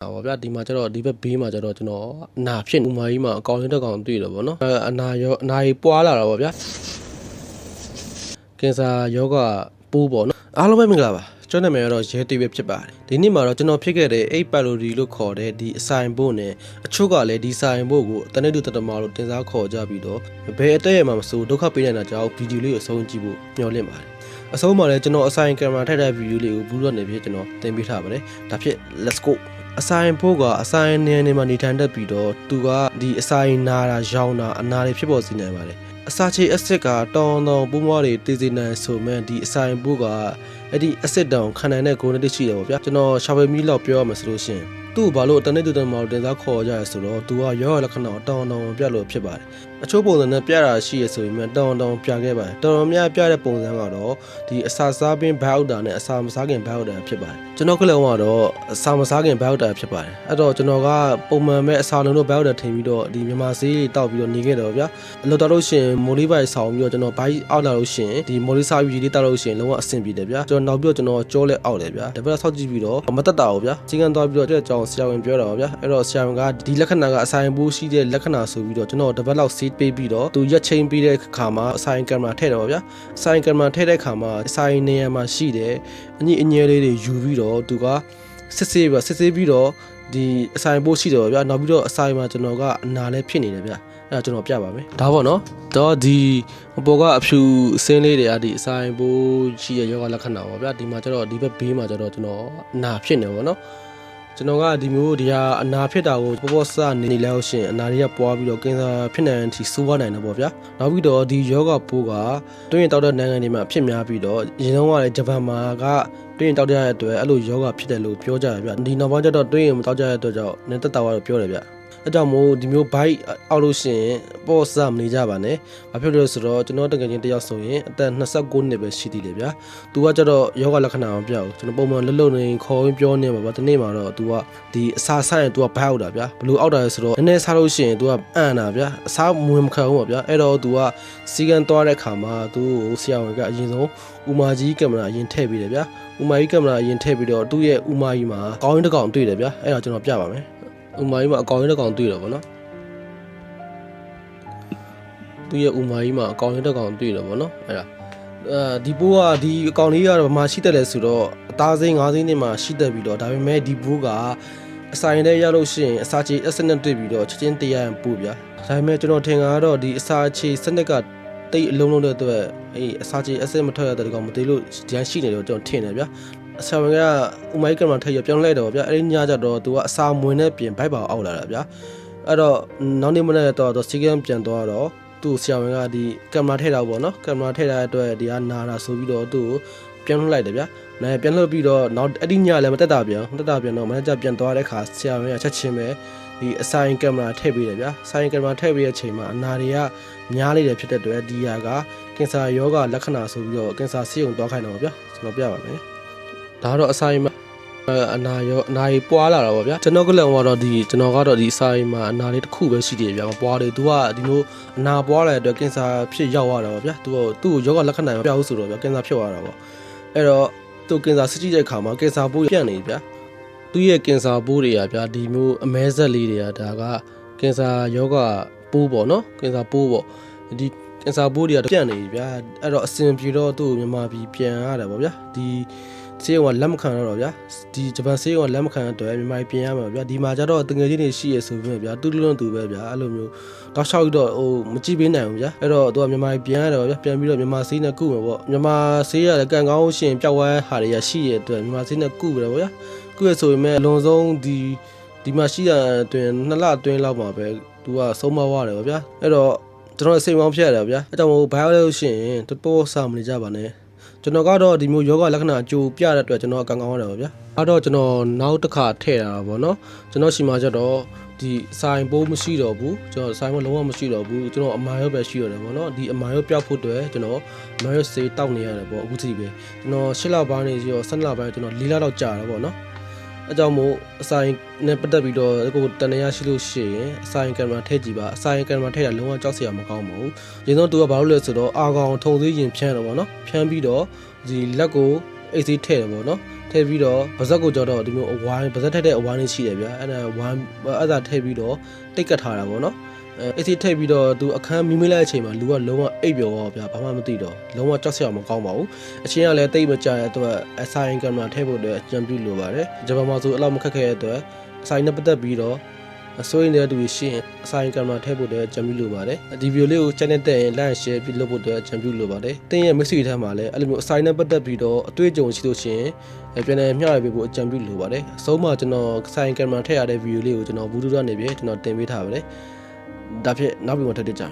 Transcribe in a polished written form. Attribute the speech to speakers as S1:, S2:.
S1: ဗျာဒီမှာကျတော့ဒီဘက်ဘေးမှာကျတော့ကျွန်တော်အနာဖြစ်ဥမာကြီးမှာအကောင်လေးတစ်ကောင်တွေ့တယ်ဗောနော်အနာကြီးပွားလာတာဗောဗျာကင်ဆာယောဂပိုးဗောနော်အားလုံးပဲမင်္ဂလာပါကျွန်တော်နာမည်ကတော့ရဲတေးပဲဖြစ်ပါတယ်ဒီနေ့မှာတော့ကျွန်တော်ဖြစ်ခဲ့တဲ့8ပတ်လိုဒီလို့ခေါ်တဲ့ဒီအဆိုင်ဘို့နဲ့အချို့ကလည်းဒီဆိုင်ဘို့ကိုတနေ့တူတတမလို့တင်စားခေါ်ကြပြီးတော့ဘယ်အတက်ရမှာမစိုးဒုက္ခပေးနေတာကြောင့်ဗီဒီယိုလေးကိုအဆုံးကြည့်ဖို့မျှော်လင့်ပါတယ်အဆုံးမှာလည်းကျွန်တော်အဆိုင်ကင်မရာထည့်တဲ့ဗီဒီယိုလေးကိုဘူးတော့နေပြီးကျွန်တော်တင်ပေးထားပါတယ်ဒါဖြစ် let's go အဆိုင်ဖို့ကအဆိုင်နေမှာနေထိုင်တတ်ပြီးတော့သူကဒီအဆိုင်နာတာရောင်းတာအနာတွေဖြစ်ပေါ်စေနိုင်ပါတယ်အစာချေအစ်စ်ကတောင်းတောင်းပူးမွားတွေတည်စေနိုင်ဆိုမှဒီအဆိုင်ဖို့ကအဲ့ဒီအစ်စ်တောင်ခံနိုင်တဲ့ဂုဏ်တွေရှိတယ်ပေါ့ဗျာကျွန်တော်ရှာဖွေမီလောက်ပြောရမှာဆိုလို့ရှိရင်သူ့ဘာလို့တနေ့တူတမောင်တင်စားခေါ်ကြရဆိုတော့သူကရောလက္ခဏာတောင်းတောင်းပြလို့ဖြစ်ပါတယ်အချို့ပုံစံနဲ့ပြတာရှိရဆိုရင်တောင်းတောင်းပြခဲ့ပါတယ်တော်တော်များပြတဲ့ပုံစံကတော့ဒီအစာစားပင်ဘိုက်တာနဲ့အစာမစားခင်ဘိုက်တာဖြစ်ပါတယ်ကျွန်တော်ကလည်းကတော့အစာမစားခင်ဘိုက်တာဖြစ်ပါတယ်အဲ့တော့ကျွန်တော်ကပုံမှန်ပဲအစာလုံးတို့ဘိုက်တာထင်ပြီးတော့ဒီမြန်မာဆေးတောက်ပြီးတော့နေခဲ့တော့ဗျာအလုပ်တော်လို့ရှိရင်မိုလီဘိုက်ဆောင်ပြီးတော့ကျွန်တော်ဘိုက်အောက်လာလို့ရှိရင်ဒီမိုလီစားပြီးလေးတောက်လို့ရှိရင်လုံးဝအဆင်ပြေတယ်ဗျာကျွန်တော်နောက်ပြီးတော့ကျွန်တော်ကြောလဲအောက်တယ်ဗျာတပတ်ဆောက်ကြည့်ပြီးတော့မတက်တာဘူးဗျာချင်းကန်သွားပြီးတော့တဲ့ကြောင်ဆရာဝန်ပြောတာပါဗျာအဲ့တော့ဆရာဝန်ကဒီလက္ခဏာကအဆိုင်ပိုးရှိတဲ့လက္ခဏာဆိုပြီးတော့ကျွန်တော်တပတ်လောက်ဆေးပေးပြီးတော့သူရက်ချင်းပေးတဲ့ခါမှာအဆိုင်ကင်မရာထည့်တယ်ပါဗျာအဆိုင်ကင်မရာထည့်တဲ့ခါမှာအဆိုင်နေရာမှာရှိတယ်အငြဲလေးတွေယူပြီးတော့သူကစစ်ဆေးပြီးတော့ဒီအဆိုင်ပိုးရှိတယ်ပါဗျာနောက်ပြီးတော့အဆိုင်မှာကျွန်တော်ကအနာလည်းဖြစ်နေတယ်ဗျာအဲ့ဒါကျွန်တော်ပြပါမယ်ဒါပေါ့နော်တော့ဒီဘောကအဖြူအစင်းလေးတွေကဒီအဆိုင်ပိုးရှိတဲ့ယောဂလက္ခဏာပါဗျာဒီမှာကျတော့ဒီဘက်ဘေးမှာကျတော့ကျွန်တော်အနာဖြစ်နေပါတော့ကျွန်တော်ကဒီမျိုးဒီဟာအနာဖြစ်တာကိုပေါ်စနေလို့ရှိရင်အနာတွေကပွားပြီးတော့ကင်ဆာဖြစ်နေတဲ့အထိဆိုးသွားနိုင်တယ်ပေါ့ဗျာနောက်ပြီးတော့ဒီယောဂပိုးကတွင်းရင်တောက်တဲ့နိုင်ငံတွေမှာဖြစ်များပြီးတော့အရင်တုန်းကလည်းဂျပန်မှာကတွင်းရင်တောက်တဲ့အတွက်အဲ့လိုယောဂဖြစ်တယ်လို့ပြောကြတယ်ဗျဒီနောက်ပိုင်းကျတော့တွင်းရင်မတောက်ကြတဲ့အတွက်ကြောင့်နည်းတက်တာကတော့ပြောတယ်ဗျအဲ့ကြောင့်မို့ဒီမျိုးဘိုက်အောက်လို့ရှိရင်ပေါ့စမနေကြပါနဲ့။ဘာဖြစ်လို့လဲဆိုတော့ကျွန်တော်တကယ်ချင်းတယောက်ဆိုရင်အသက်29နှစ်ပဲရှိသေးတယ်ဗျာ။ तू ကကျတော့ယောဂလက္ခဏာမပြဘူး။ကျွန်တော်ပုံမှန်လှုပ်နေခေါ်ရင်းပြောနေမှာပါ။ဒီနေ့မှာတော့ तू ကဒီအစာဆိုင်ရင် तू ကဘိုက်အောက်တာဗျာ။ဘလို့အောက်တာလဲဆိုတော့နည်းနည်းစားလို့ရှိရင် तू ကအံ့တာဗျာ။အစာမဝင်မခံဘူးပေါ့ဗျာ။အဲ့တော့ तू ကစီကံသွားတဲ့ခါမှာ तू ကိုဆရာဝန်ကအရင်ဆုံးဥမာကြီးကင်မရာအရင်ထည့်ပြီးတယ်ဗျာ။ဥမာကြီးကင်မရာအရင်ထည့်ပြီးတော့သူ့ရဲ့ဥမာကြီးမှာကောင်းရင်တစ်ကောင်တွေ့တယ်ဗျာ။အဲ့တော့ကျွန်တော်ပြပါမယ်။ဥမာကြီးမှာအကောင်လေးတစ်ကောင်တွေ့တယ်ဗောနော်သူရဲ့ဥမာကြီးမှာအကောင်လေးတစ်ကောင်တွေ့တယ်ဗောနော်အဲ့ဒါဒီဘိုးကဒီအကောင်လေးကတော့မှရှိတယ်လဲဆိုတော့အသားစိမ်း၅စိမ်းနဲ့မှရှိတတ်ပြီးတော့ဒါပေမဲ့ဒီဘိုးကအဆိုင်ထဲရောက်လို့ရှိရင်အစာချေအစနစ်တွေ့ပြီးတော့ချက်ချင်းတရားရင်ပို့ဗျာဒါပေမဲ့ကျွန်တော်ထင်တာကတော့ဒီအစာချေစနစ်ကတိတ်အလုံးလုံးတဲ့အတွက်အေးအစာချေအစနစ်မထွက်ရတဲ့ကောင်မသိလို့ဒီတိုင်းရှိနေတော့ကျွန်တော်ထင်တယ်ဗျာဆရာဝန်ကဥမိုင်းကင်မရာထည့်ရပြောင်းလိုက်တော့ဗျာအဲ့ဒီညကျတော့သူကအစာမွေနဲ့ပြင်ဘိုက်ပါအောက်လာတာဗျာအဲ့တော့နောက်နေ့မနေ့တော့စီကံပြန်သွားတော့သူ့ဆရာဝန်ကဒီကင်မရာထည့်တာပေါ့နော်ကင်မရာထည့်တဲ့အတွက်ဒီကနာတာဆိုပြီးတော့သူ့ကိုပြန်လှုပ်လိုက်တယ်ဗျာနိုင်ပြန်လှုပ်ပြီးတော့နောက်အဲ့ဒီညလည်းမတက်တာပြန်တော့မနေ့ကျပြန်သွားတဲ့ခါဆရာဝန်ကချက်ချင်းပဲဒီအဆိုင်ကင်မရာထည့်ပေးတယ်ဗျာဆိုင်ကင်မရာထည့်ပေးတဲ့အချိန်မှာအနာတွေကများလေးတယ်ဖြစ်တဲ့အတွက်ဒီဟာကကင်ဆာယောဂလက္ခဏာဆိုပြီးတော့ကင်ဆာဆေးရုံသွားခိုင်းတော့ဗျာကျွန်တော်ပြပါမယ်ဒါတော့အစာရင်မှာအနာကြီးပွားလာတာပေါ့ဗျာကျွန်တော်ကလည်းကတော့ကျွန်တော်ကတော့ဒီအစာရင်မှာအနာလေးတစ်ခုပဲရှိတယ်ဗျာမပွားတယ်သူကဒီလိုအနာပွားလာတဲ့အတွက်ကင်ဆာဖြစ်ရောက်ရတာပေါ့ဗျာသူ့ကိုယောဂလက္ခဏာမပြဘူးဆိုတော့ဗျာကင်ဆာဖြစ်သွားတာပေါ့အဲ့တော့သူကင်ဆာစစ်ကြည့်တဲ့အခါမှာကင်ဆာပိုးပြန့်နေဗျာသူ့ရဲ့ကင်ဆာပိုးတွေကဗျာဒီမျိုးအမဲဆက်လေးတွေကဒါကကင်ဆာယောဂပိုးပေါ့နော်ကင်ဆာပိုးပေါ့ဒီကင်ဆာပိုးတွေကပြန့်နေပြီဗျာအဲ့တော့အစင်ပြေတော့သူ့ကိုမြန်မာပြည်ပြန်ရတယ်ပေါ့ဗျာဒီဆေးရုံကလက်မခံတော့ဗျာဒီဂျပန်ဆေးရုံကလက်မခံတဲ့အတွက်မြန်မာပြည်ပြင်ရမှာဗျာဒီမှာကျတော့တငယ်ချင်းတွေရှိရဆိုပြီးဗျာတူတူလွန်းတူပဲဗျာအဲ့လိုမျိုးတောက်လျှောက်တော့ဟိုမကြည့်ပေးနိုင်ဘူးဗျာအဲ့တော့သူကမြန်မာပြည်ပြင်ရတယ်ဗျာပြန်ပြီးတော့မြန်မာဆေးနဲ့ကုမယ်ပေါ့မြန်မာဆေးရလည်းကန်ကောင်းရှင်ပျောက်ဝဲဟာတွေရရှိရတဲ့အတွက်မြန်မာဆေးနဲ့ကုပဲပေါ့ဗျာကုရဆိုပေမဲ့အလွန်ဆုံးဒီမှာရှိတဲ့အတွင်း2လအတွင်းလောက်မှာပဲသူကဆုံးမသွားတယ်ပေါ့ဗျာအဲ့တော့ကျွန်တော်စိတ်မောင်းဖြစ်ရတယ်ဗျာအဲ့ကြောင့်မို့ဘိုင်လို့ရှိရင်တပေါ်စာမနေကြပါနဲ့ကျွန်တော်ကတော့ဒီမျိုးယောဂလက္ခဏာကြိုပြတဲ့အတွက်ကျွန်တော်အကောင်ကောင်းရတယ်ဗျာအဲ့တော့ကျွန်တော်နောက်တစ်ခါထည့်တာပါเนาะကျွန်တော်ရှိမှကျတော့ဒီဆိုင်ပိုးမရှိတော့ဘူးကျွန်တော်ဆိုင်မလုံးဝမရှိတော့ဘူးကျွန်တော်အမာရောပဲရှိရတယ်ပေါ့เนาะဒီအမာရောပြောက်ဖို့အတွက်ကျွန်တော်အမာရောစေးတောက်နေရတယ်ပေါ့အခုထိပဲကျွန်တော်10လပိုင်းနေရော12လပိုင်းကျွန်တော်4လတော့ကြာတာပေါ့เนาะအကြောင်းမို့အဆိုင်နဲ့ပတ်သက်ပြီးတော့ကိုတန်ရရှိလို့ရှိရင်အဆိုင်ကင်မရာထည့်ကြည့်ပါအဆိုင်ကင်မရာထည့်တာလုံးဝကြောက်စရာမကောင်းပါဘူး။ရင်ဆုံးသူကဘာလို့လဲဆိုတော့အာကောင်ထုံသေးရင်ဖြန်းတော့ဗောနော်။ဖြန်းပြီးတော့ဒီလက်ကိုအိတ်သေးထည့်တယ်ဗောနော်။ ထည့်ပြီးတော့ဗဇက်ကိုကြောတော့ဒီမျိုးအဝိုင်းဗဇက်ထက်တဲ့အဝိုင်းလေးရှိတယ်ဗျာအဲ့ဒါဝိုင်းအဲ့ဒါထည့်ပြီးတော့တိတ်ကတ်ထားတာပေါ့နော်အေးစီထည့်ပြီးတော့သူအခန်းမိမိလိုက်တဲ့အချိန်မှာလူကလုံးဝအိပ်ပျော်တော့ဗျာဘာမှမသိတော့လုံးဝကြောက်စရာမကောင်းပါဘူးအချင်းကလည်းတိတ်မကြတဲ့အတွက်အဆိုင်ကင်မရာထည့်ဖို့အတွက်အကြံပြုလိုပါတယ်ဂျပန်မှာဆိုအဲ့လောက်မခက်ခဲတဲ့အတွက်အဆိုင်နဲ့ပတ်သက်ပြီးတော့အစိုးရတဲ့သူရှိရင်အဆိုင်ကင်မရာထည့်ဖို့အတွက်အကြံပြုလိုပါတယ်ဒီဗီဒီယိုလေးကို channel တက်ရင် like share ပြီးလုပ်ဖို့အတွက်အကြံပြုလိုပါတယ်တင်းရဲ့ message ထဲမှာလည်းအဲ့လိုမျိုးအဆိုင်နဲ့ပတ်သက်ပြီးတော့အတွေ့အကြုံရှိလို့ရှိရင်ပြန်လည်မျှဝေပေးဖို့အကြံပြုလိုပါတယ်အဆုံးမှာကျွန်တော်ဆိုင်ကင်မရာထည့်ရတဲ့ဗီဒီယိုလေးကိုကျွန်တော်ဘူးတူကနေပြီးကျွန်တော်တင်ပေးထားပါတယ်ဒါဖြစ်နောက်ပြီးမှထပ်တက်ကြ